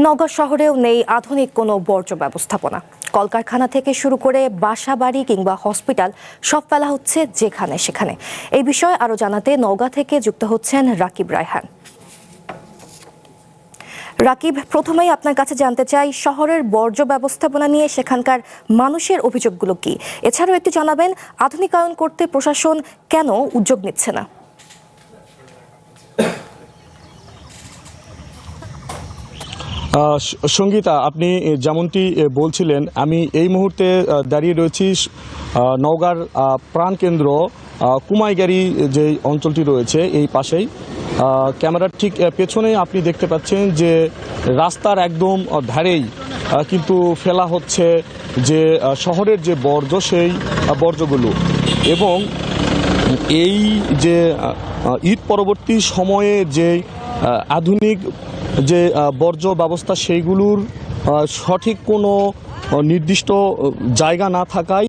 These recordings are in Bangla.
নওগাঁ শহরেও নেই আধুনিক কোনো বর্জ্য ব্যবস্থাপনা। কলকারখানা থেকে শুরু করে বাসাবাড়ি কিংবা হসপিটাল সব ফেলা হচ্ছে যেখানে সেখানে। এই বিষয়ে আরো জানাতে নওগাঁ থেকে যুক্ত হচ্ছেন রাকিব রায়হান। রাকিব, প্রথমেই আপনার কাছে জানতে চাই শহরের বর্জ্য ব্যবস্থাপনা নিয়ে সেখানকার মানুষের অভিযোগগুলো কি। এছাড়াও একটু জানাবেন আধুনিকায়ন করতে প্রশাসন কেন উদ্যোগ নিচ্ছে না। সঙ্গীতা, আপনি যেমনটি বলছিলেন, আমি এই মুহূর্তে দাঁড়িয়ে রয়েছি নওগাঁর প্রাণকেন্দ্র কুমাইগাড়ি যে অঞ্চলটি রয়েছে এই পাশেই। ক্যামেরার ঠিক পেছনেই আপনি দেখতে পাচ্ছেন যে রাস্তার একদম ধারেই কিন্তু ফেলা হচ্ছে যে শহরের যে বর্জ্য, সেই বর্জ্যগুলো। এবং এই যে ঈদ পরবর্তী সময়ে যে আধুনিক যে বর্জ্য ব্যবস্থা, সেইগুলোর সঠিক কোনো নির্দিষ্ট জায়গা না থাকায়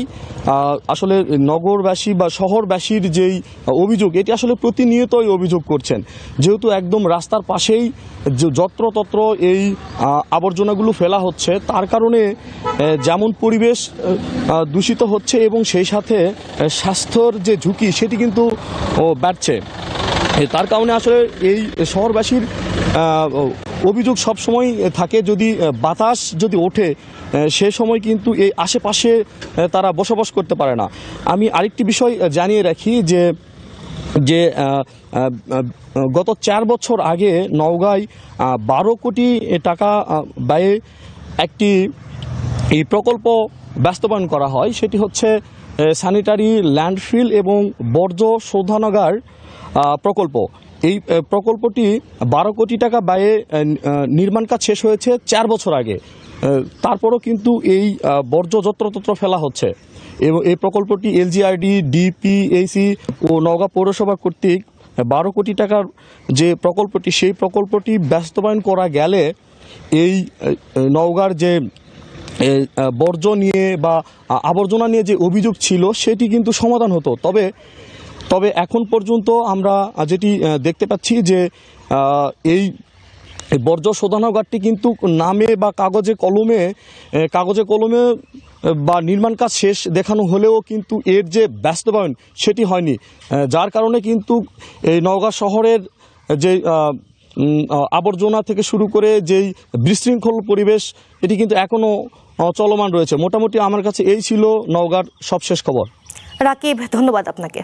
আসলে নগরবাসী বা শহরবাসীর যেই অভিযোগ, এটি আসলে প্রতিনিয়তই অভিযোগ করছেন। যেহেতু একদম রাস্তার পাশেই যত্রতত্র এই আবর্জনাগুলো ফেলা হচ্ছে, তার কারণে যেমন পরিবেশ দূষিত হচ্ছে এবং সেই সাথে স্বাস্থ্যর যে ঝুঁকি সেটি কিন্তু বাড়ছে। তার কারণে আসলে এই শহরবাসীর অভিযোগ সবসময় থাকে, যদি বাতাস যদি ওঠে সে সময় কিন্তু এই আশেপাশে তারা বসবাস করতে পারে না। আমি আরেকটি বিষয় জানিয়ে রাখি যে যে গত 4 বছর আগে নওগাঁয় 12 কোটি টাকা ব্যয়ে একটি এই প্রকল্প বাস্তবায়ন করা হয়। সেটি হচ্ছে স্যানিটারি ল্যান্ডফিল এবং বর্জ্য শোধনাগার প্রকল্প। এই প্রকল্পটি 12 কোটি টাকা ব্যয়ে নির্মাণ কাজ শেষ হয়েছে 4 বছর আগে। তারপরও কিন্তু এই বর্জ্য যত্রতত্র ফেলা হচ্ছে এবং এই প্রকল্পটি এলজিআরডি, ডিপিএসি ও নওগাঁ পৌরসভা কর্তৃক 12 কোটি টাকার যে প্রকল্পটি, সেই প্রকল্পটি বাস্তবায়ন করা গেলে এই নওগাঁর যে বর্জ্য নিয়ে বা আবর্জনা নিয়ে যে অভিযোগ ছিল সেটি কিন্তু সমাধান হতো। তবে এখন পর্যন্ত আমরা যেটি দেখতে পাচ্ছি যে এই বর্জ্য শোধনাগারটি কিন্তু নামে বা কাগজে কলমে বা নির্মাণ কাজ শেষ দেখানো হলেও কিন্তু এর যে বাস্তবায়ন সেটি হয়নি। যার কারণে কিন্তু এই নওগাঁ শহরের যে আবর্জনা থেকে শুরু করে যেই বিশৃঙ্খল পরিবেশ, এটি কিন্তু এখনও চলমান রয়েছে। মোটামুটি আমার কাছে এই ছিল নওগাঁর সবশেষ খবর। রাকিব, ধন্যবাদ আপনাকে।